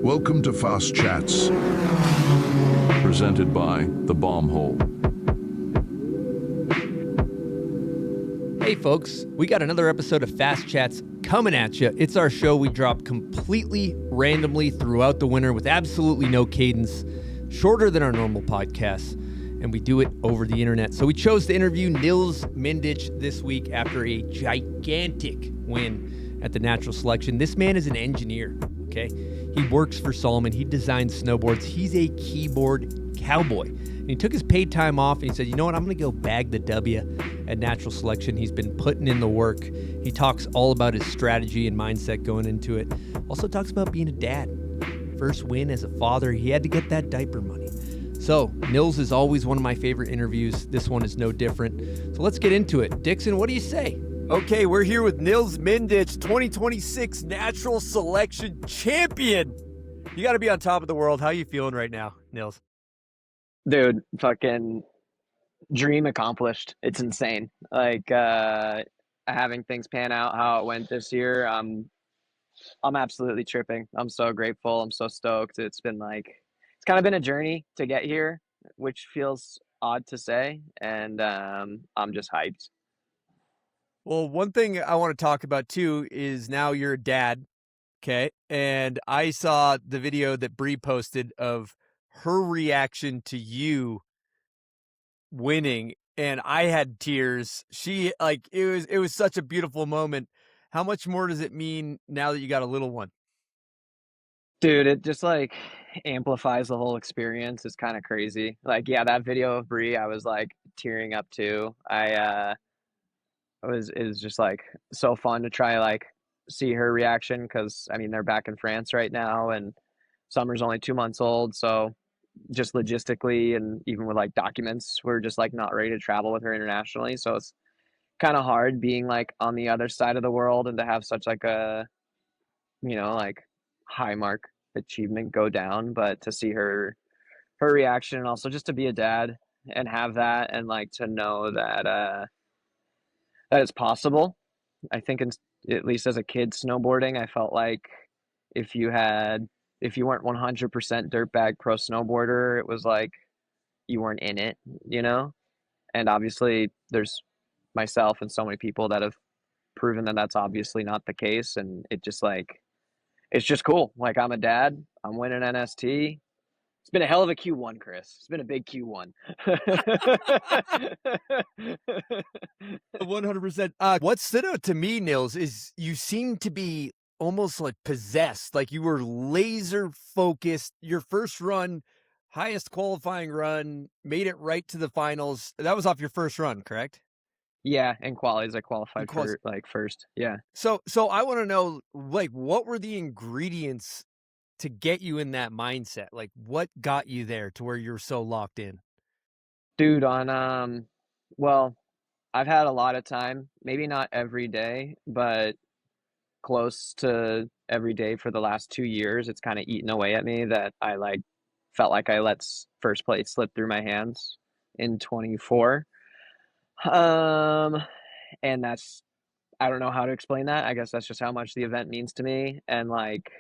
Welcome to Fast Chats, presented by The Bomb Hole. Hey folks, we got another episode of Fast Chats coming at you. It's our show we drop completely randomly throughout the winter with absolutely no cadence, shorter than our normal podcasts, and we do it over the internet. So we chose to interview Nils Mindnich this week after a gigantic win at the natural selection. This man is an engineer, okay? He works for Salomon. He designs snowboards. He's a keyboard cowboy. And he took his paid time off and he said, you know what, I'm going to go bag the W at natural selection. He's been putting in the work. He talks all about his strategy and mindset going into it. Also talks about being a dad. First win as a father. He had to get that diaper money. So Nils is always one of my favorite interviews. This one is no different. So let's get into it. Dixon, what do you say? Okay, we're here with Nils Mindnich, 2026 Natural Selection Champion. You got to be on top of the world. How are you feeling right now, Nils? Dude, fucking dream accomplished. It's insane. Like having things pan out how it went this year. I'm absolutely tripping. I'm so grateful. I'm so stoked. It's kind of been a journey to get here, which feels odd to say, and I'm just hyped. Well, one thing I want to talk about too is now you're a dad, okay? And I saw the video that Bree posted of her reaction to you winning, and I had tears. It was such a beautiful moment. How much more does it mean now that you got a little one? Dude, it just like amplifies the whole experience. It's kind of crazy. Like, yeah, that video of Bree, I was like tearing up too. It was just like so fun to try like see her reaction because I mean they're back in France right now and Summer's only 2 months old, so just logistically and even with like documents, we're just like not ready to travel with her internationally. So it's kind of hard being like on the other side of the world and to have such like a like high mark achievement go down, but to see her reaction and also just to be a dad and have that and like to know that it's possible. I think at least as a kid snowboarding, I felt like if you weren't 100% dirtbag pro snowboarder, it was like you weren't in it, you know? And obviously there's myself and so many people that have proven that that's obviously not the case. And it's just cool. Like I'm a dad, I'm winning NST. It's been a hell of a Q1, Chris. It's been a big Q1. 100%. What stood out to me, Nils, is you seem to be almost like possessed. Like you were laser focused. Your first run, highest qualifying run, made it right to the finals. That was off your first run, correct? Yeah, in qualies I qualified for like first. Yeah. So I want to know, like, what were the ingredients to get you in that mindset? Like, what got you there to where you're so locked in? Dude, well, I've had a lot of time, maybe not every day, but close to every day for the last 2 years. It's kind of eaten away at me that I like felt like I let first place slip through my hands in 24. And that's, I don't know how to explain that. I guess that's just how much the event means to me. And like,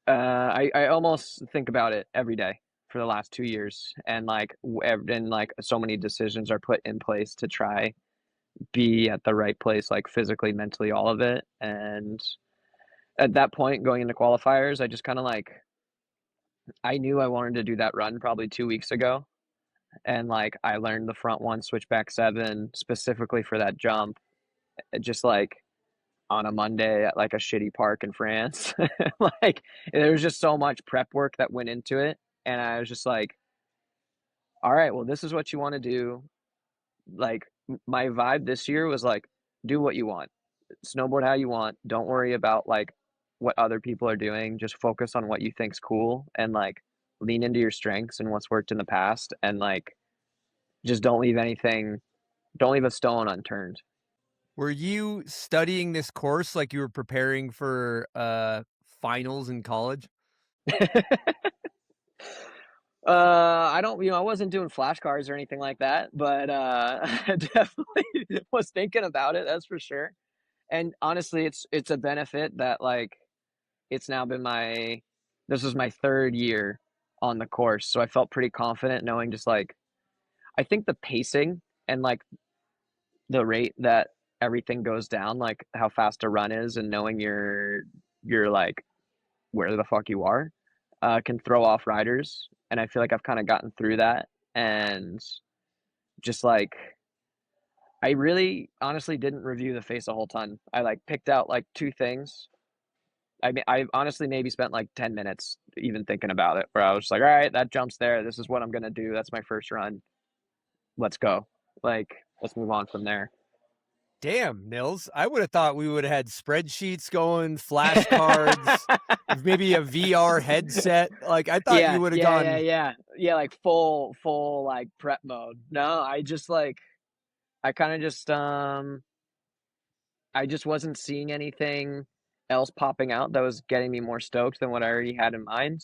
I almost think about it every day for the last 2 years. And like, so many decisions are put in place to try be at the right place, like physically, mentally, all of it. And at that point, going into qualifiers, I just kind of like, I knew I wanted to do that run probably 2 weeks ago. And like, I learned the front one switchback 7 specifically for that jump, just like on a Monday at like a shitty park in France. Like, there was just so much prep work that went into it. And I was just like, all right, well, this is what you want to do. Like, my vibe this year was like, do what you want, snowboard how you want. Don't worry about like what other people are doing. Just focus on what you think's cool and like lean into your strengths and what's worked in the past. And like, just don't leave a stone unturned. Were you studying this course like you were preparing for finals in college? I wasn't doing flashcards or anything like that, but I definitely was thinking about it, that's for sure. And honestly, it's a benefit that like it's now been this was my third year on the course. So I felt pretty confident knowing just like, I think the pacing and like the rate that everything goes down, like how fast a run is and knowing you're like where the fuck you are, can throw off riders. And I feel like I've kind of gotten through that. And just like, I really honestly didn't review the face a whole ton. I like picked out like two things. I mean, I honestly maybe spent like 10 minutes even thinking about it, where I was just like, all right, that jumps there. This is what I'm going to do. That's my first run. Let's go. Like, let's move on from there. Damn, Nils. I would have thought we would have had spreadsheets going, flashcards, maybe a VR headset. Like, I thought you would have gone. Yeah, like full like prep mode. No, I just like, I kind of just, I just wasn't seeing anything else popping out that was getting me more stoked than what I already had in mind.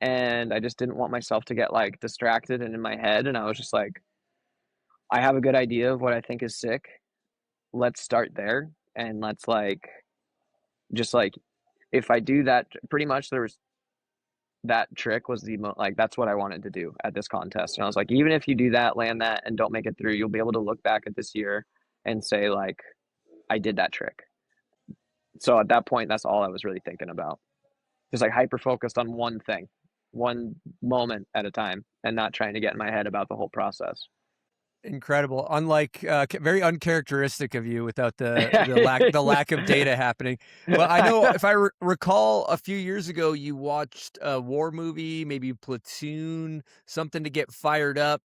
And I just didn't want myself to get like distracted and in my head. And I was just like, I have a good idea of what I think is sick. Let's start there. And let's like, just like, if I do that, pretty much there was that trick was like, that's what I wanted to do at this contest. And I was like, even if you do that, land that, and don't make it through, you'll be able to look back at this year and say, like, I did that trick. So at that point, that's all I was really thinking about. Just like hyper focused on one thing, one moment at a time, and not trying to get in my head about the whole process. Incredible. Unlike very uncharacteristic of you without the lack of data happening. Well, I know if I recall a few years ago, you watched a war movie, maybe Platoon, something to get fired up.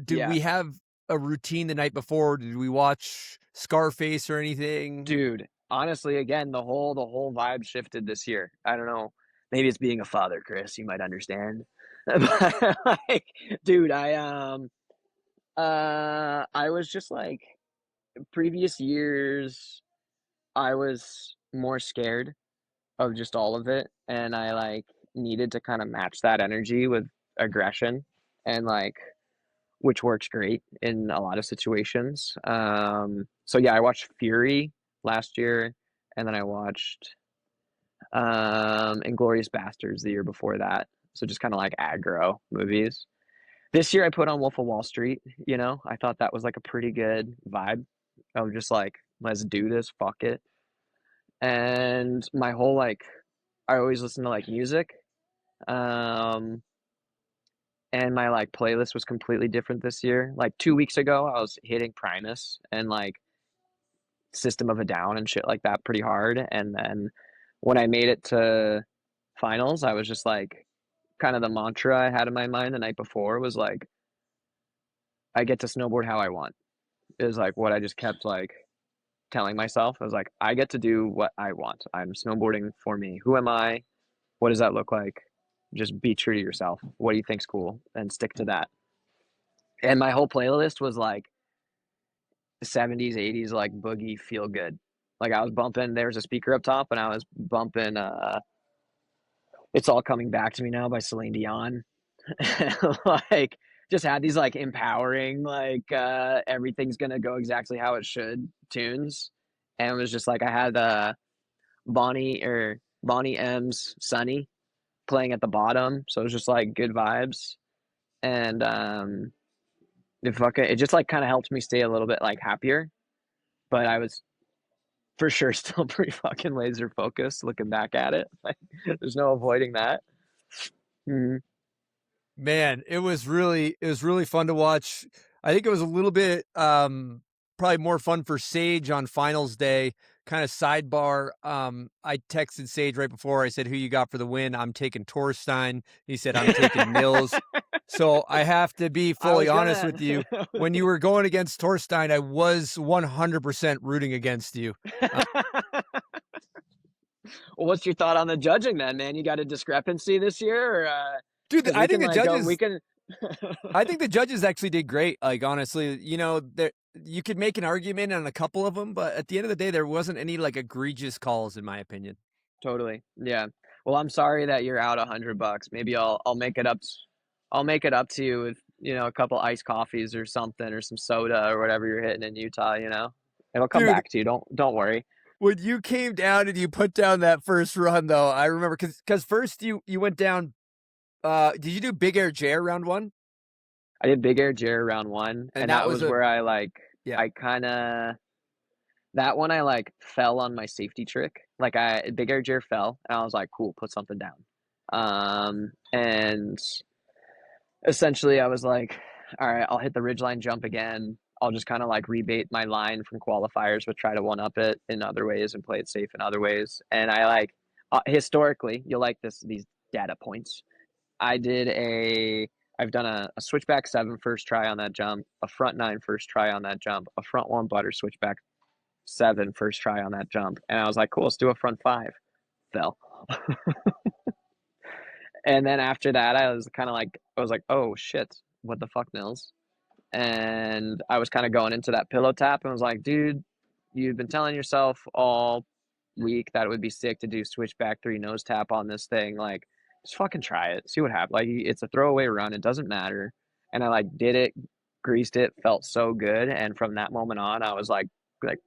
Did we have a routine the night before? Did we watch Scarface or anything? Dude, honestly, again, the whole vibe shifted this year. I don't know. Maybe it's being a father, Chris. You might understand. But, like, dude, I was just like, previous years, I was more scared of just all of it, and I like needed to kind of match that energy with aggression, and like, which works great in a lot of situations. So yeah, I watched Fury last year, and then I watched Inglorious Bastards the year before that. So just kind of like aggro movies. This year I put on Wolf of Wall Street, you know. I thought that was like a pretty good vibe of just like, let's do this, fuck it. And my whole like, I always listen to like music. Um and my like playlist was completely different this year. Like 2 weeks ago I was hitting Primus and like System of a Down and shit like that pretty hard. And then when I made it to finals, I was just like, kind of the mantra I had in my mind the night before was like, I get to snowboard how I want. Is like what I just kept like telling myself. I was like, I get to do what I want. I'm snowboarding for me. Who am I? What does that look like? Just be true to yourself. What do you think's cool? And stick to that. And my whole playlist was like 70s, 80s, like boogie feel good. Like I was bumping, there was a speaker up top and I was bumping It's All Coming Back to Me Now by Celine Dion. Like just had these like empowering, like everything's gonna go exactly how it should tunes. And it was just like I had Bonnie M's Sunny playing at the bottom. So it was just like good vibes. And it just like kind of helped me stay a little bit like happier. But I was for sure still pretty fucking laser focused looking back at it. Like, there's no avoiding that. Mm-hmm. Man, it was really fun to watch. I think it was a little bit probably more fun for Sage on finals day. Kind of sidebar. I texted Sage right before. I said, "Who you got for the win?" I'm taking Torstein. He said, "I'm taking Nils." So I have to be fully honest with you. When you were going against Torstein, I was 100% rooting against you. Well, what's your thought on the judging then, man? You got a discrepancy this year, or dude? I think the judges. We can. I think the judges actually did great. Like honestly, you know, you could make an argument on a couple of them, but at the end of the day, there wasn't any like egregious calls, in my opinion. Totally, yeah. Well, I'm sorry that you're out $100. Maybe I'll make it up. I'll make it up to you with, you know, a couple iced coffees or something, or some soda or whatever you're hitting in Utah. You know, it'll come back to you. Don't worry. when you came down and you put down that first run, though, I remember because first you went down. Did you do big air J round one? I did big air Jer round one, And and that that was was a where yeah. I kind of that one I like fell on my safety trick. Like I big air Jer fell, and I was like, cool, put something down. And essentially I was like, all right, I'll hit the ridgeline jump again. I'll just kind of like rebate my line from qualifiers, but try to one up it in other ways and play it safe in other ways. And I like historically, you'll like these data points. I've done a switchback 7 first try on that jump, a front 9 first try on that jump, a front 1 butter switchback 7 first try on that jump. And I was like, cool, let's do a front 5. Fell. And then after that, I was like, oh shit, what the fuck, Nils? And I was kind of going into that pillow tap and was like, dude, you've been telling yourself all week that it would be sick to do switchback 3 nose tap on this thing. Like, just fucking try it, see what happens. Like, it's a throwaway run, it doesn't matter. And I like did it, greased it, felt so good. And from that moment on, I was like, like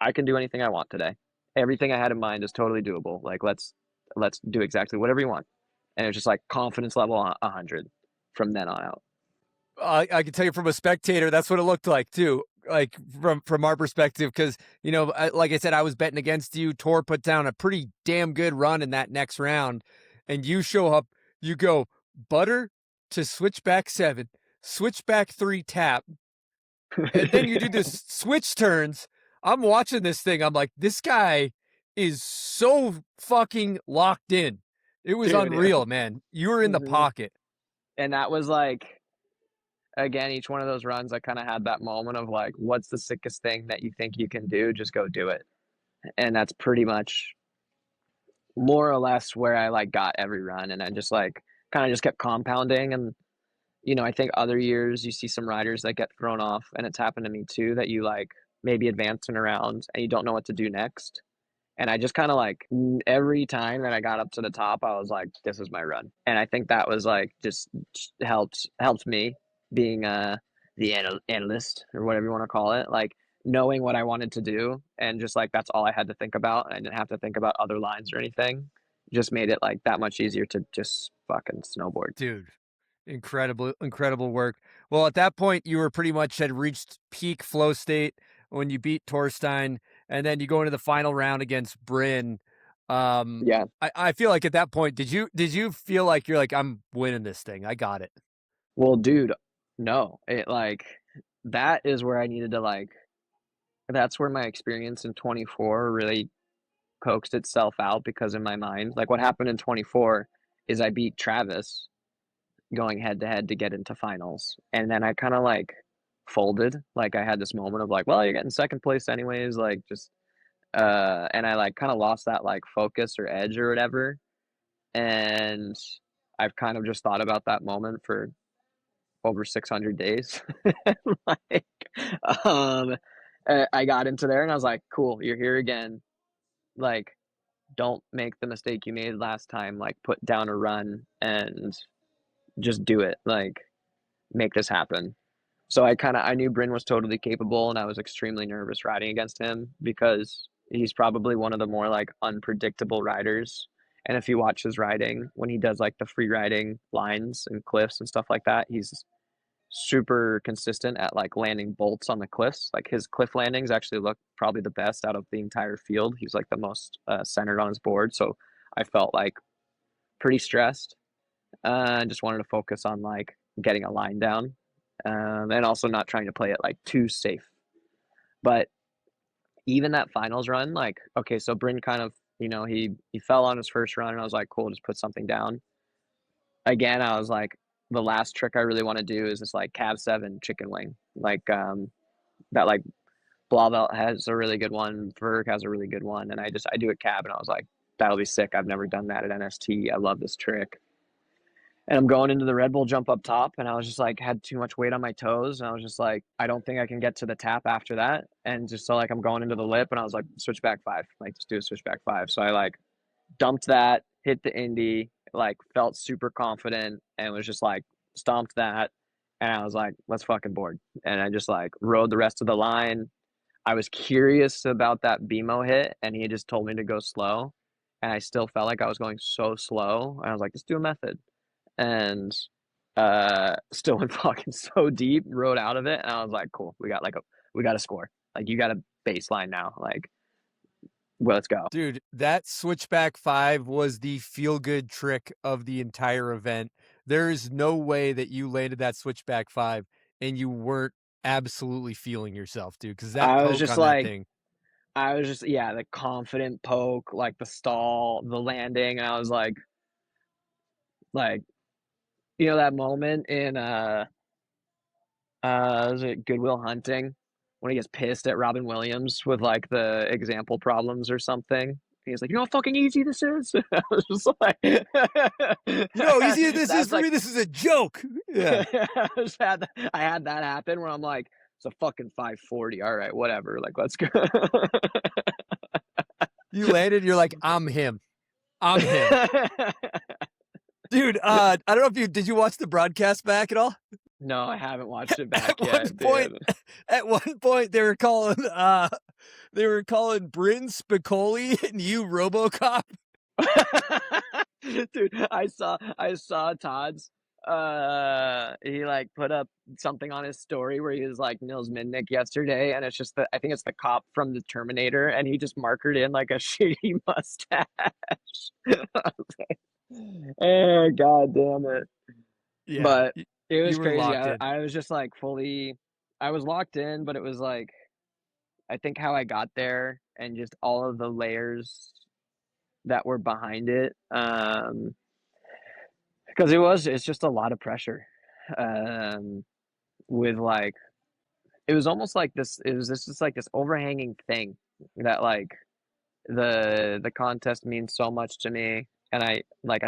I can do anything I want today. Everything I had in mind is totally doable. Like, let's do exactly whatever you want. And it was just like confidence level 100 from then on out. I can tell you from a spectator, that's what it looked like too. Like from our perspective, because like I said, I was betting against you. Tor put down a pretty damn good run in that next round, and you show up. You go butter to switchback 7, switchback 3 tap, and then you do this switch turns. I'm watching this thing. I'm like, this guy is so fucking locked in. It was Dude, unreal, man. You were in the mhm. pocket. And that was like, again, each one of those runs, I kind of had that moment of like, what's the sickest thing that you think you can do? Just go do it. And that's pretty much more or less where I like got every run. And I just like kind of just kept compounding. And, I think other years you see some riders that get thrown off, and it's happened to me too, that you like maybe advancing around and you don't know what to do next. And I just kind of like every time that I got up to the top, I was like, this is my run. And I think that was like just helped me being the analyst or whatever you want to call it, like knowing what I wanted to do, and just like that's all I had to think about, and I didn't have to think about other lines or anything. Just made it like that much easier to just fucking snowboard. Dude, incredible work. Well, at that point, you were pretty much had reached peak flow state when you beat Torstein, and then you go into the final round against Bryn. Yeah. I feel like at that point, did you feel like you're like, I'm winning this thing, I got it? Well, dude, no, it like that is where I needed to like. That's where my experience in 24 really coaxed itself out, because in my mind, like what happened in 24 is I beat Travis going head to head to get into finals. And then I kind of like folded. Like I had this moment of like, well, you're getting second place anyways, like just and I like kind of lost that like focus or edge or whatever. And I've kind of just thought about that moment for over 600 days. Like um I got into there and I was like, cool, you're here again. Like, don't make the mistake you made last time. Like, put down a run and just do it. Like, make this happen. So I knew Bryn was totally capable, and I was extremely nervous riding against him because he's probably one of the more like unpredictable riders. And if you watch his riding, when he does like the free riding lines and cliffs and stuff like that, he's super consistent at like landing bolts on the cliffs. Like his cliff landings actually look probably the best out of the entire field. He's like the most centered on his board. So I felt like pretty stressed. Just wanted to focus on like getting a line down, and also not trying to play it like too safe. But even that finals run, like, okay, so Bryn kind of, he fell on his first run, and I was like, cool, just put something down. Again, I was like, the last trick I really want to do is this like Cav 7 chicken wing. Like that like Blauvelt has a really good one, Verg has a really good one, and I do a cab, and I was like, that'll be sick. I've never done that at NST. I love this trick. And I'm going into the Red Bull jump up top, and I was just like, had too much weight on my toes, and I was just like, I don't think I can get to the tap after that. And just so like I'm going into the lip, and I was like, switchback 5, like just do a switchback 5. So I like dumped that, hit the Indy, like felt super confident, and was just like stomped that, and I was like, let's fucking board. And I just like rode the rest of the line. I was curious about that BMO hit, and he just told me to go slow, and I still felt like I was going so slow. And I was like, let's do a method, and still went fucking so deep, rode out of it, and I was like, cool, we got a score. Like you got a baseline now. Like, well, let's go. Dude, that switchback 5 was the feel-good trick of the entire event. There is no way that you landed that switchback 5 and you weren't absolutely feeling yourself, dude, because that I was poke just on that like, thing. yeah, the confident poke, like the stall, the landing, and I was like, that moment in was it Goodwill Hunting when he gets pissed at Robin Williams with like the example problems or something. He's like, you know how fucking easy this is? I was just like, You know how easy this is that's for me? like, This is a joke. Yeah. I had that happen where I'm like, it's a fucking 540. All right, whatever. Like, let's go. You landed, you're like, I'm him. I'm him. Dude, I don't know if did you watch the broadcast back at all? No, I haven't watched it back At yet, one point, dude. at one point they were calling Bryn Spicoli and you RoboCop. Dude, I saw Todd's he like put up something on his story where he was like Nils Mindnich yesterday, and it's just I think it's the cop from the Terminator, and he just markered in like a shitty mustache. I was like, oh god damn it. Yeah. But it was you were crazy. locked in. I was just like I was locked in, but it was like I think how I got there and just all of the layers that were behind it. Because it's just a lot of pressure. With like, it was almost like this just like this overhanging thing that like the contest means so much to me. And I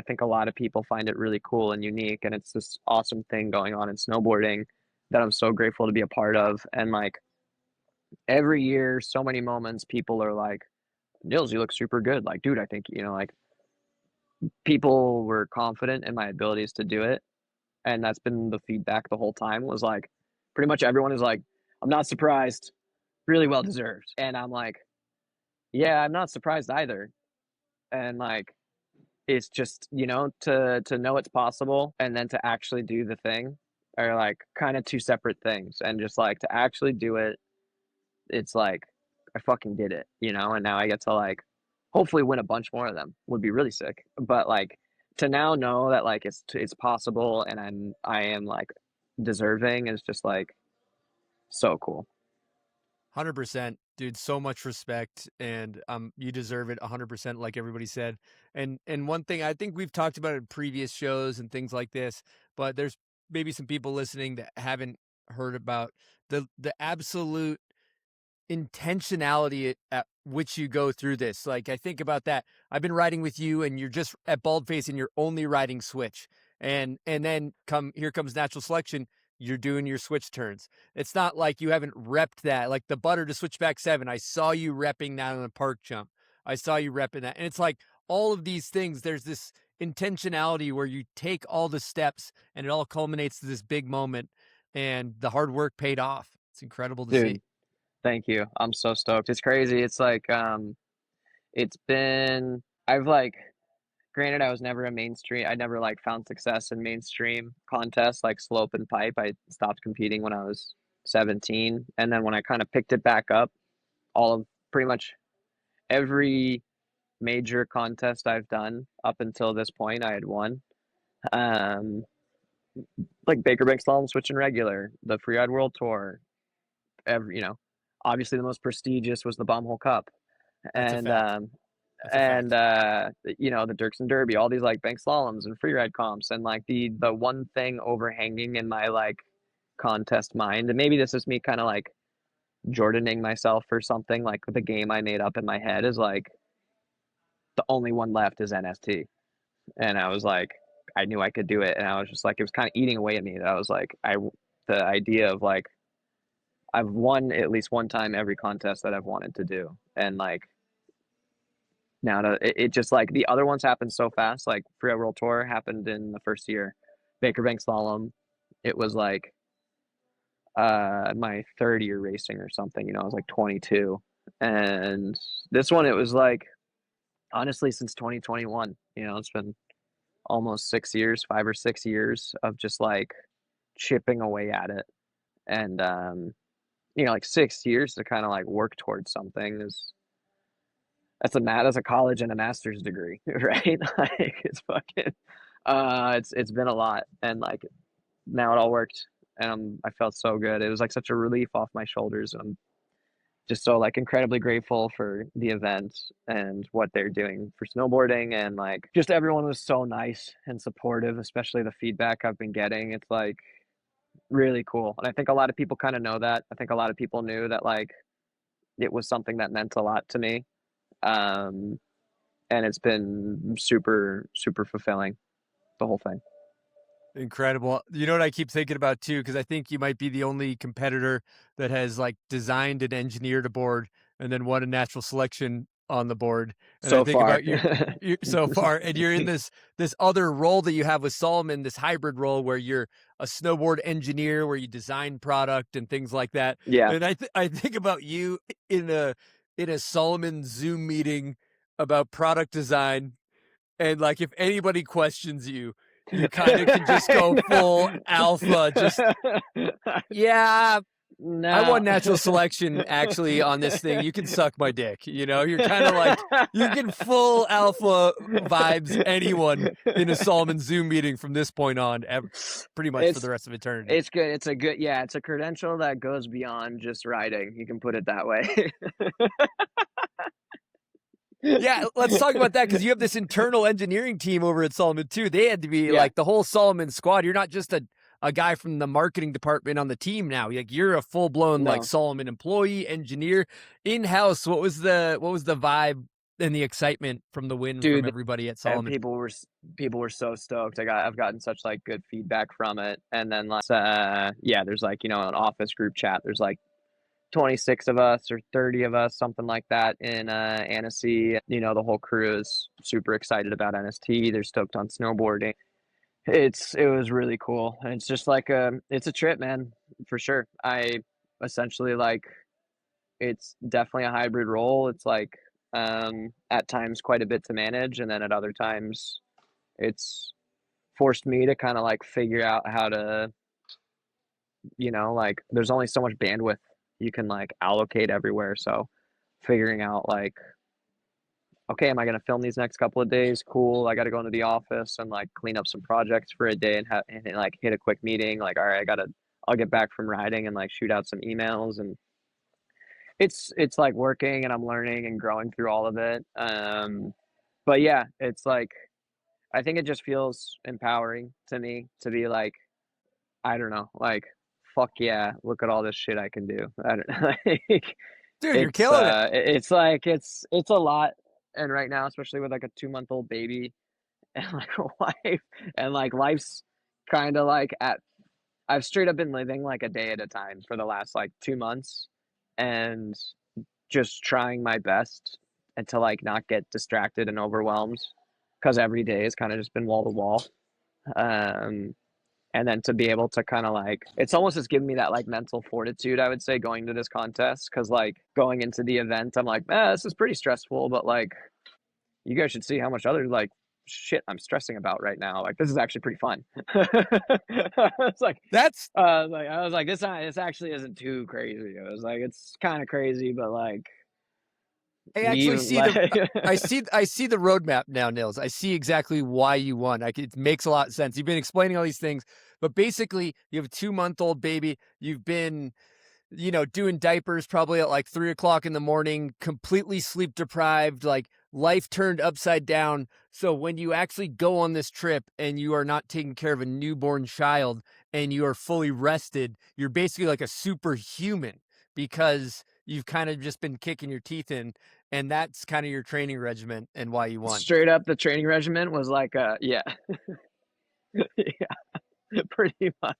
think a lot of people find it really cool and unique. And it's this awesome thing going on in snowboarding that I'm so grateful to be a part of. And like every year, so many moments, people are like, Nils, you look super good. Like, dude, I think, like people were confident in my abilities to do it. And that's been the feedback the whole time was like, pretty much everyone is like, I'm not surprised, really well deserved. And I'm like, yeah, I'm not surprised either. And like, it's just, to know it's possible and then to actually do the thing are like kind of two separate things. And just like to actually do it, it's like, I fucking did it, and now I get to like hopefully win a bunch more of them would be really sick. But like to now know that like it's possible and I am like deserving is just like so cool. 100%, dude. So much respect, and you deserve it 100%, like everybody said. And one thing I think we've talked about in previous shows and things like this, but there's maybe some people listening that haven't heard about the absolute intentionality at which you go through this. Like I think about that. I've been riding with you and you're just at Baldface and you're only riding switch. And then here comes natural selection. You're doing your switch turns. It's not like you haven't repped that. Like the butter to switchback 7. I saw you repping that on the park jump. I saw you repping that. And it's like all of these things, there's this intentionality where you take all the steps and it all culminates to this big moment and the hard work paid off. It's incredible to Dude, see. thank you. I'm so stoked. It's crazy. It's like I've like granted I was never a mainstream. I never like found success in mainstream contests like slope and pipe. I stopped competing when I was 17, and then when I kind of picked it back up, all of pretty much every major contest I've done up until this point I had won. Um like Baker Bank Slalom Switch and Regular, the Freeride World Tour, obviously the most prestigious was the Baumhole Cup. That's a And fact. That's a fact. the Dirksen Derby, all these like bank slaloms and freeride comps, and like the one thing overhanging in my like contest mind, and maybe this is me kind of like Jordaning myself or something, like the game I made up in my head is like the only one left is NST. And I was like, I knew I could do it, and I was just like, it was kind of eating away at me that I was like, the idea of like I've won at least one time every contest that I've wanted to do, and like now it just like the other ones happened so fast. Like Freeride World Tour happened in the first year. Baker Bank Slalom, it was like my third year racing or something. I was like 22, and this one it was like honestly since 2021. It's been almost 6 years, 5 or 6 years of just like chipping away at it, and like 6 years to kind of like work towards something is that's a college and a master's degree, right? Like it's fucking it's been a lot, and like now it all worked, and I felt so good. It was like such a relief off my shoulders, and I'm just so like incredibly grateful for the event and what they're doing for snowboarding, and like just everyone was so nice and supportive, especially the feedback I've been getting. It's like really cool, and I think a lot of people kind of know that. I think a lot of people knew that like it was something that meant a lot to me. um and it's been super super fulfilling, the whole thing. Incredible. You know what I keep thinking about too, because I think you might be the only competitor that has like designed and engineered a board and then won a natural selection on the board. And I So think far. about you so far, and you're in this other role that you have with Solomon, this hybrid role where you're a snowboard engineer, where you design product and things like that. Yeah. And I think about you in a Solomon Zoom meeting about product design, and like if anybody questions you, you kind of can just go full alpha. Just yeah, I No. won natural selection actually on this thing. You can suck my dick. You're kind of like you can full alpha vibes anyone in a Solomon Zoom meeting from this point on, pretty much for It's the rest of eternity. it's good. It's a credential that goes beyond just riding. You can put it that way. Yeah, let's talk about that, because you have this internal engineering team over at Solomon too. They had to be Yeah. like the whole Solomon squad. You're not just a guy from the marketing department on the team now. Like you're a full blown like No. Solomon employee, engineer, in house. What was the vibe and the excitement from the win Dude, from everybody at and Solomon? people were so stoked. I've gotten such like good feedback from it. And then like yeah, there's like, an office group chat. There's like 26 of us or 30 of us, something like that, in Annecy. The whole crew is super excited about NST. They're stoked on snowboarding. It was really cool. And it's just like it's a trip, man, for sure. I essentially like it's definitely a hybrid role. It's like at times quite a bit to manage, and then at other times it's forced me to kind of like figure out how to, like there's only so much bandwidth you can like allocate everywhere. So figuring out like, okay, am I going to film these next couple of days? Cool. I got to go into the office and like clean up some projects for a day, and like hit a quick meeting. Like, all right, I'll get back from riding and like shoot out some emails, and it's like working, and I'm learning and growing through all of it. But yeah, it's like, I think it just feels empowering to me to be like, I don't know, like, fuck yeah, look at all this shit I can do. I don't like, Dude, you're killing it. it's like it's a lot, and right now, especially with like a 2-month-old baby and like a wife, and like life's kind of like I've straight up been living like a day at a time for the last like 2 months, and just trying my best and to like not get distracted and overwhelmed, because every day has kind of just been wall to wall. And then to be able to kind of like, it's almost just giving me that like mental fortitude, I would say, going to this contest, because like going into the event, I'm like, this is pretty stressful, but like you guys should see how much other like shit I'm stressing about right now. Like this is actually pretty fun. It's like That's I was like this actually isn't too crazy. I was like, it's kind of crazy, but like I actually you see I see the roadmap now, Nils. I see exactly why you won. Like it makes a lot of sense. You've been explaining all these things, but basically you have a 2-month-old baby. You've been, doing diapers probably at like 3 o'clock in the morning, completely sleep deprived, like life turned upside down. So when you actually go on this trip and you are not taking care of a newborn child and you are fully rested, you're basically like a superhuman, because you've kind of just been kicking your teeth in, and that's kind of your training regimen and why you won. straight up, the training regimen was like yeah. Yeah, pretty much.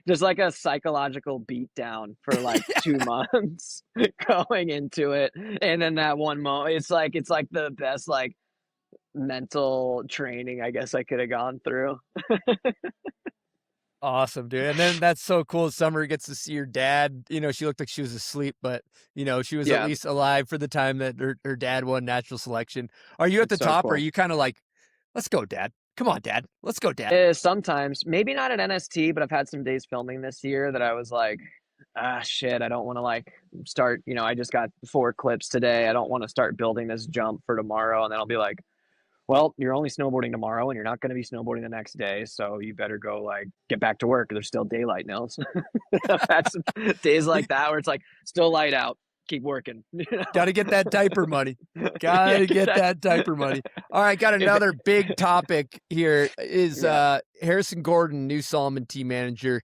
Just like a psychological beatdown for like 2 months going into it. And then that one moment, it's like the best like mental training I guess I could have gone through. Awesome, dude. And then that's so cool. Summer gets to see your dad. You know, she looked like she was asleep, but she was at Yeah, least alive for the time that her dad won natural selection. Are you at the it's so top, or are cool. you kind of like, let's go, dad? Come on, dad. Let's go, dad. Sometimes, maybe not at NST, but I've had some days filming this year that I was like, ah, shit, I don't want to like start. I just got 4 clips today. I don't want to start building this jump for tomorrow, and then I'll be like, well, you're only snowboarding tomorrow, and you're not going to be snowboarding the next day, so you better go like get back to work. There's still daylight, Nils. I've had some days like that where it's like still light out. Keep working. Got to get that diaper money. Got Yeah, to get exactly. that diaper money. All right, got another big topic here is Yeah. Harrison Gordon, new Solomon team manager.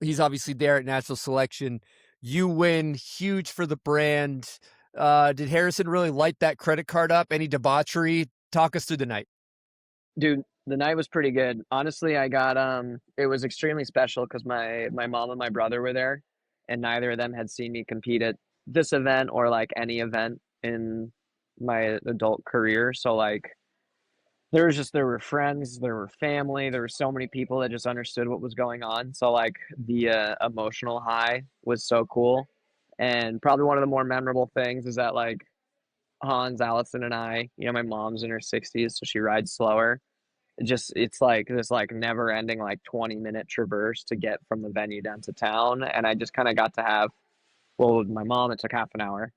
He's obviously there at natural selection. You win, huge for the brand. Did Harrison really light that credit card up? Any debauchery? Talk us through the night. Dude, the night was pretty good. Honestly, I got it was extremely special because my mom and my brother were there, and neither of them had seen me compete at this event or like any event in my adult career. So like there were friends, there were family, there were so many people that just understood what was going on. So like the emotional high was so cool. And probably one of the more memorable things is that like Hans, Allison, and I, my mom's in her 60s, so she rides slower. It's like this like never ending like 20-minute traverse to get from the venue down to town. And I just kind of got to have, well, with my mom, it took half an hour.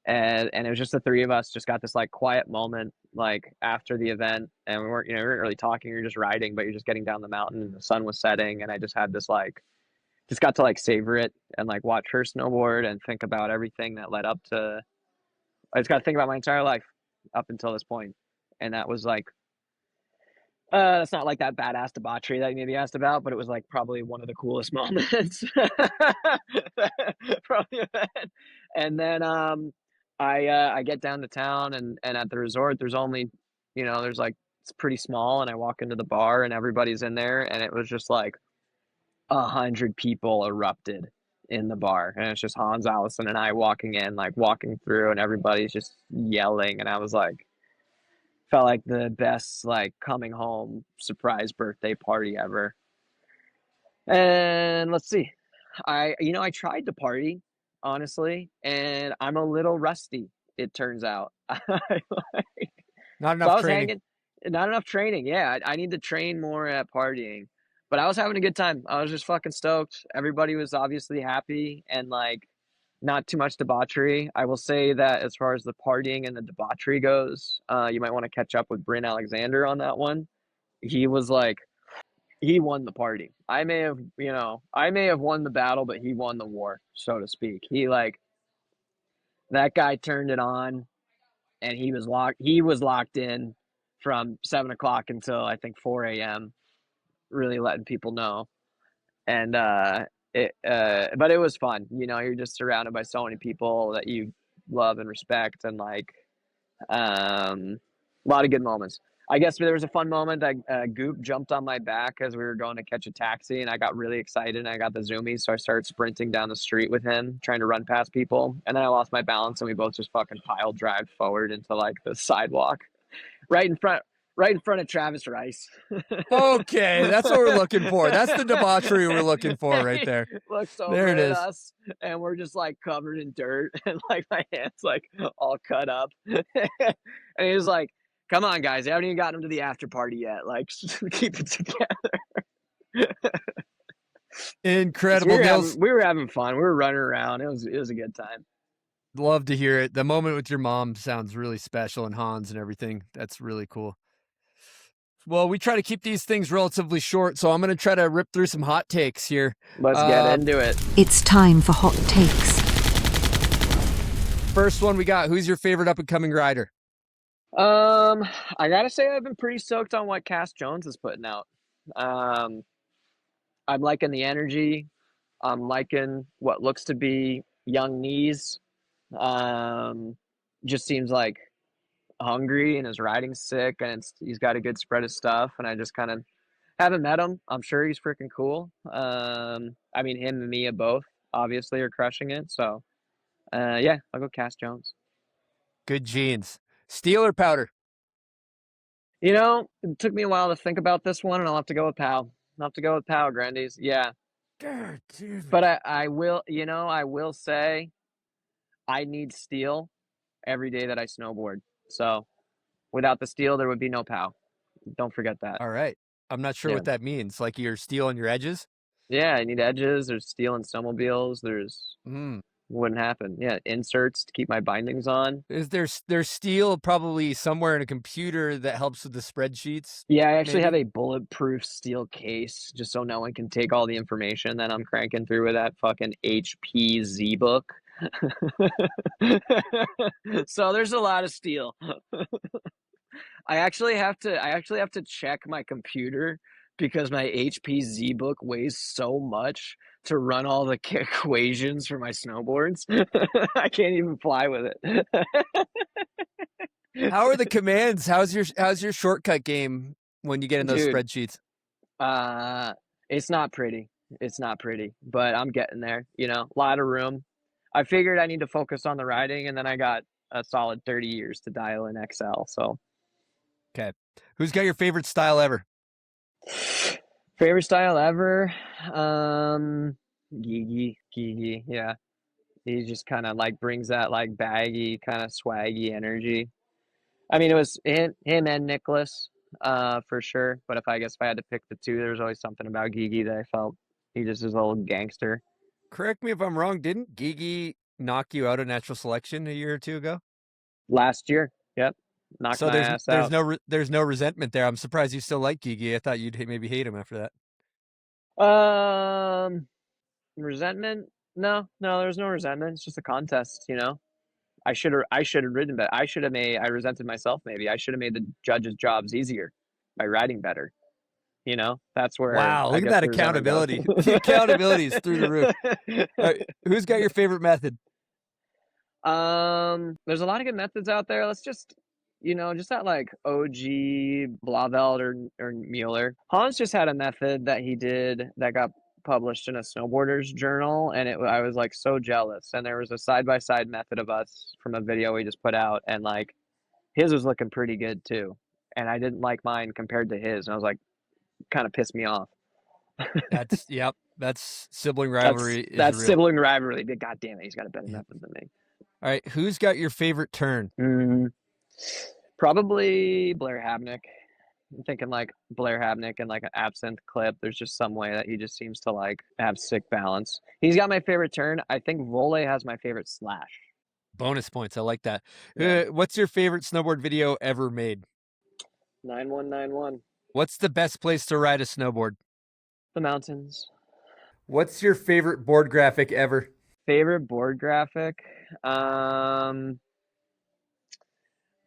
And it was just the three of us just got this like quiet moment like after the event, and we weren't really talking, we were just riding, but you're just getting down the mountain and the sun was setting, and I just had this like just got to like savor it and like watch her snowboard and think about everything that led up to. I just got to think about my entire life up until this point, and that was like that's not like that badass debauchery that you maybe asked about, but it was like probably one of the coolest moments from the event. And then I get down to town, and at the resort there's only there's like it's pretty small, and I walk into the bar and everybody's in there, and it was just like 100 people erupted in the bar, and it's just Hans, Allison, and I walking in, like walking through, and everybody's just yelling, and I was like felt like the best like coming home surprise birthday party ever. And let's see, I tried to party honestly, and I'm a little rusty, it turns out. Not So enough I was training. hanging, not enough training. Yeah, I need to train more at partying. But I was having a good time. I was just fucking stoked. Everybody was obviously happy, and like not too much debauchery. I will say that as far as the partying and the debauchery goes, you might want to catch up with Bryn Alexander on that one. He was like he won the party. I may have won the battle, but he won the war, so to speak. That guy turned it on, and he was locked in from 7 o'clock until I think 4 a.m., really letting people know. And but it was fun. You're just surrounded by so many people that you love and respect, and like a lot of good moments. I guess there was a fun moment that Goop jumped on my back as we were going to catch a taxi, and I got really excited, and I got the zoomies, so I started sprinting down the street with him, trying to run past people, and then I lost my balance, and we both just fucking pile drive forward into like the sidewalk, right in front, right in front of Travis Rice. Okay, that's what we're looking for. That's the debauchery we're looking for right there. Looks There over it at is. us, and we're just like covered in dirt, and like my hands like all cut up. And he was like, "Come on, guys, I haven't even gotten him to the after party yet. Like, keep it together." Incredible, Nils. We were having fun. We were running around. It was a good time. Love to hear it. The moment with your mom sounds really special, and Hans and everything. That's really cool. Well, we try to keep these things relatively short, so I'm going to try to rip through some hot takes here. Let's get into it. It's time for hot takes. First one we got. Who's your favorite up-and-coming rider? I gotta say I've been pretty stoked on what Cass Jones is putting out. Um, I'm liking the energy. I'm liking what looks to be young knees. Um, just seems like hungry, and his riding's sick, and he's got a good spread of stuff. And I just kind of haven't met him. I'm sure he's freaking cool. I mean, him and Mia both obviously are crushing it. So, yeah, I'll go Cass Jones. Good genes. Steel or powder? It took me a while to think about this one, and I'll have to go with Pow. I'll have to go with POW, Grandies. Yeah. God damn it. But I will, I will say I need steel every day that I snowboard. So without the steel, there would be no POW. Don't forget that. All right. I'm not sure Yeah. what that means. Like you're steel on your edges? Yeah, I need edges. There's steel in snowmobiles. Wouldn't happen. Yeah, inserts to keep my bindings on. Is there's steel probably somewhere in a computer that helps with the spreadsheets? Yeah, I actually have Maybe? a bulletproof steel case just so no one can take all the information that I'm cranking through with that fucking HP Z book. So there's a lot of steel. I actually have to check my computer because my HP Z book weighs so much to run all the equations for my snowboards. I can't even fly with it. How are the commands? How's your shortcut game when you get in those Dude, spreadsheets? it's not pretty. It's not pretty, but I'm getting there, a lot of room. I figured I need to focus on the riding, and then I got a solid 30 years to dial in XL. So, Okay. Who's got your favorite style ever? favorite style ever? Gigi, yeah. He just kind of like brings that like baggy, kind of swaggy energy. I mean, it was him and Nicholas, for sure. But if I had to pick the two, there's always something about Gigi that I felt he just is a little gangster. Correct me if I'm wrong. Didn't Gigi knock you out of natural selection a year or two ago? Last year, yep, knocked So my there's ass there's out. no there's no resentment there. I'm surprised you still like Gigi. I thought you'd maybe hate him after that. Um, resentment? No, there's no resentment. It's just a contest. I should have ridden better. I resented myself maybe. I should have made the judges' jobs easier by riding better. That's where Wow, I look at guess that the resentment goes. accountability. The accountability is through the roof. All right, who's got your favorite method? There's a lot of good methods out there. Let's just that like OG Blaveld or Mueller. Hans just had a method that he did that got published in a snowboarder's journal, and I was like so jealous. And there was a side by side method of us from a video we just put out, and like his was looking pretty good too. And I didn't like mine compared to his, and I was like, kind of pissed me off. Yep. That's sibling That's rivalry is that's real. sibling rivalry. But God damn it, he's got a better method than me. All right, who's got your favorite turn? Probably Blair Habnick. I'm thinking like Blair Habnick and like an absinthe clip. There's just some way that he just seems to like have sick balance. He's got my favorite turn. I think Vole has my favorite slash. Bonus points. I like that. Yeah. What's your favorite snowboard video ever made? 9191. What's the best place to ride a snowboard? The mountains. What's your favorite board graphic ever? Favorite board graphic?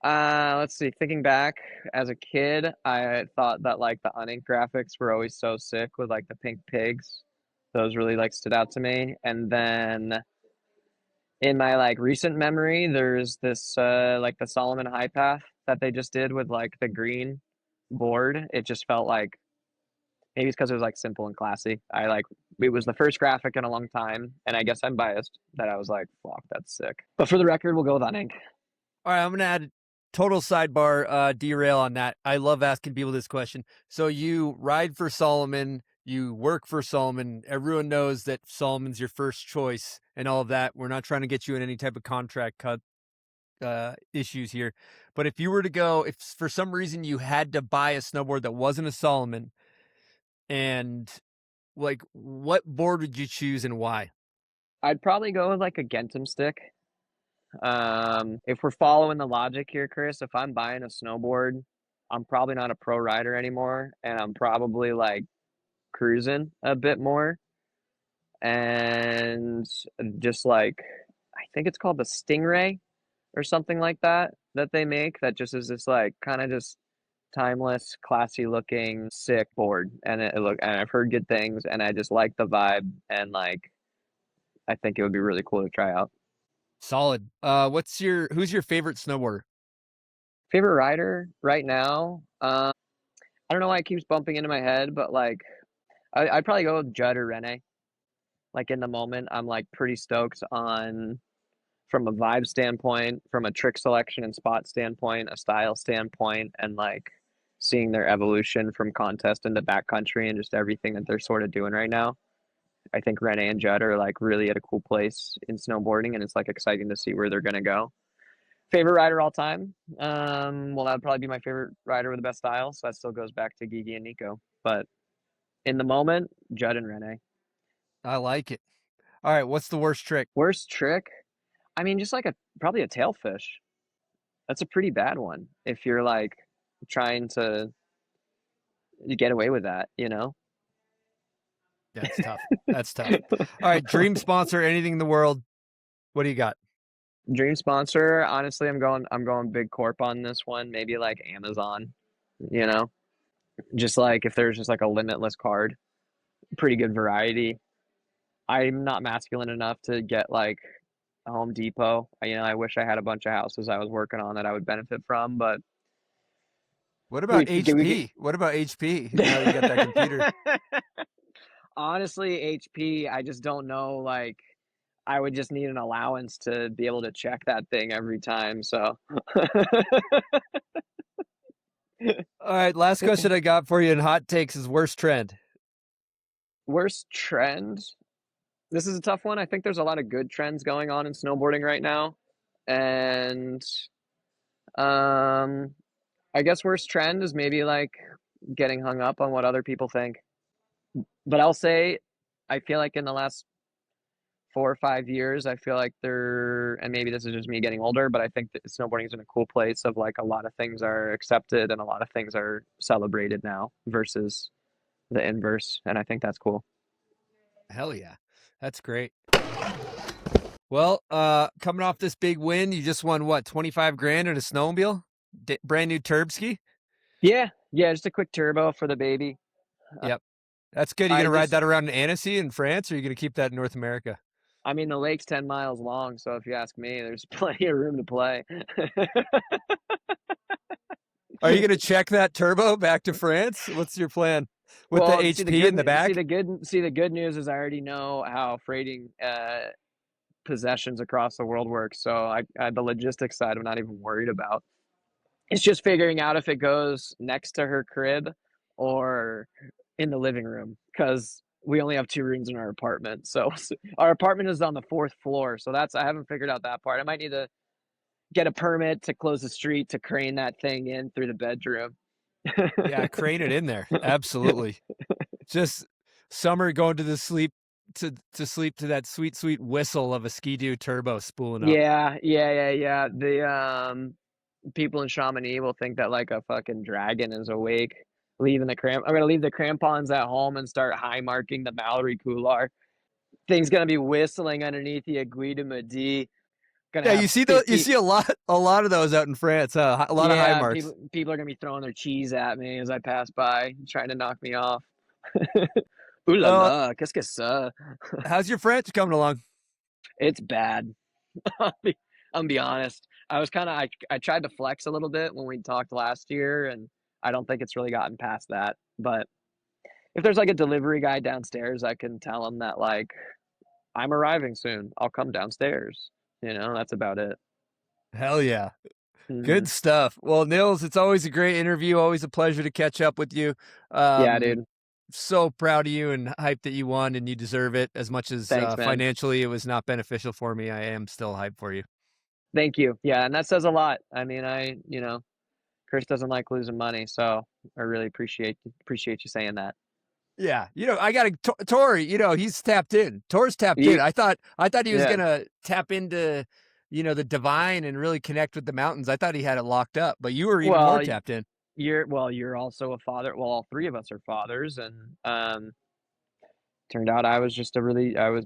Let's see. Thinking back as a kid, I thought that like the unink graphics were always so sick with like the pink pigs. Those really like stood out to me. And then in my like recent memory, there's this like the Solomon High Path that they just did with like the green board. It just felt like maybe it's because it was like simple and classy. It was the first graphic in a long time, and I guess I'm biased that I was like, fuck, that's sick. But for the record, we'll go with unink. All right, I'm gonna add total sidebar derail on that. I love asking people this question. So you ride for Solomon, you work for Solomon. Everyone knows that Solomon's your first choice and all of that. We're not trying to get you in any type of contract cut issues here. But if you were to go, if for some reason you had to buy a snowboard that wasn't a Solomon, and like what board would you choose and why? I'd probably go with like a Gentum stick. If we're following the logic here, Chris, if I'm buying a snowboard, I'm probably not a pro rider anymore, and I'm probably like cruising a bit more. And just like, I think it's called the Stingray or something like that they make that just is this like kind of just timeless, classy looking, sick board. And and I've heard good things, and I just like the vibe, and like, I think it would be really cool to try out. Solid. Who's your favorite snowboarder? Favorite rider right now? I don't know why it keeps bumping into my head, but like I'd probably go with Judd or Rene. Like in the moment, I'm like pretty stoked on from a vibe standpoint, from a trick selection and spot standpoint, a style standpoint, and like seeing their evolution from contest into backcountry and just everything that they're sort of doing right now. I think Rene and Judd are like really at a cool place in snowboarding, and it's like exciting to see where they're going to go. Favorite rider all time? Well, that'd probably be my favorite rider with the best style. So that still goes back to Gigi and Nico. But in the moment, Judd and Rene. I like it. All right, what's the worst trick? Worst trick? I mean, just like probably a tailfish. That's a pretty bad one if you're like trying to get away with that, you know? That's tough. That's tough. All right, dream sponsor, anything in the world. What do you got? Dream sponsor, honestly, I'm going big corp on this one. Maybe like Amazon, you know? Just like if there's just like a limitless card, pretty good variety. I'm not masculine enough to get like a Home Depot. I wish I had a bunch of houses I was working on that I would benefit from, but What about HP? What about HP? Now you got that computer. Honestly, HP, I just don't know. Like, I would just need an allowance to be able to check that thing every time. So, All right, last question I got for you in hot takes is worst trend. worst trend. This is a tough one. I think there's a lot of good trends going on in snowboarding right now. And I guess worst trend is maybe like getting hung up on what other people think. But I'll say, I feel like in the last 4 or 5 years, I feel like and maybe this is just me getting older, but I think that snowboarding is in a cool place of like a lot of things are accepted and a lot of things are celebrated now versus the inverse. And I think that's cool. Hell yeah. That's great. Well, coming off this big win, you just won what, 25 grand in a snowmobile? Brand new Turbski? Yeah. Just a quick turbo for the baby. Yep. That's good. You going to ride that around in Annecy in France, or are you going to keep that in North America? I mean, the lake's 10 miles long, so if you ask me, there's plenty of room to play. Are you going to check that turbo back to France? What's your plan with the HP in the back? See, the good news is I already know how freighting possessions across the world works, so the logistics side I'm not even worried about. It's just figuring out if it goes next to her crib or in the living room, because we only have 2 rooms in our apartment. So our apartment is on the 4th floor. So I haven't figured out that part. I might need to get a permit to close the street to crane that thing in through the bedroom. Yeah, crane it in there. Absolutely. Just Summer going to sleep to that sweet, sweet whistle of a Ski-Doo turbo spooling up. Yeah. The people in Chamonix will think that like a fucking dragon is awake. I'm gonna leave the crampons at home and start high marking the Mallory Couloir. Thing's gonna be whistling underneath the Aiguille de Midi. You see a lot of those out in France, huh? A lot of high marks. People are gonna be throwing their cheese at me as I pass by, trying to knock me off. Ooh la la, qu'est-ce que ça? How's your French coming along? It's bad. I'll be honest. I tried to flex a little bit when we talked last year, and I don't think it's really gotten past that. But if there's like a delivery guy downstairs, I can tell him that like I'm arriving soon. I'll come downstairs. That's about it. Hell yeah. Mm-hmm. Good stuff. Well, Nils, it's always a great interview. Always a pleasure to catch up with you. Yeah, dude. So proud of you and hyped that you won, and you deserve it. As much as Thanks, financially it was not beneficial for me, I am still hyped for you. Thank you. Yeah, and that says a lot. I mean, Chris doesn't like losing money, so I really appreciate you saying that. Yeah, I got Tori. He's tapped in. Tor's tapped in. I thought he was gonna tap into, the divine and really connect with the mountains. I thought he had it locked up, but you were even more tapped in. You're also a father. Well, all 3 of us are fathers, and turned out I was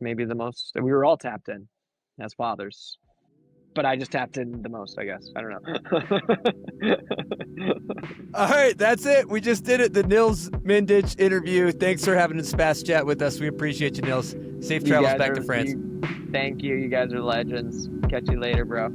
maybe the most. We were all tapped in as fathers. But I just tapped in the most, I guess. I don't know. All right, that's it. We just did it. The Nils Mindnich interview. Thanks for having this fast chat with us. We appreciate you, Nils. Safe travels back to France. Thank you. You guys are legends. Catch you later, bro.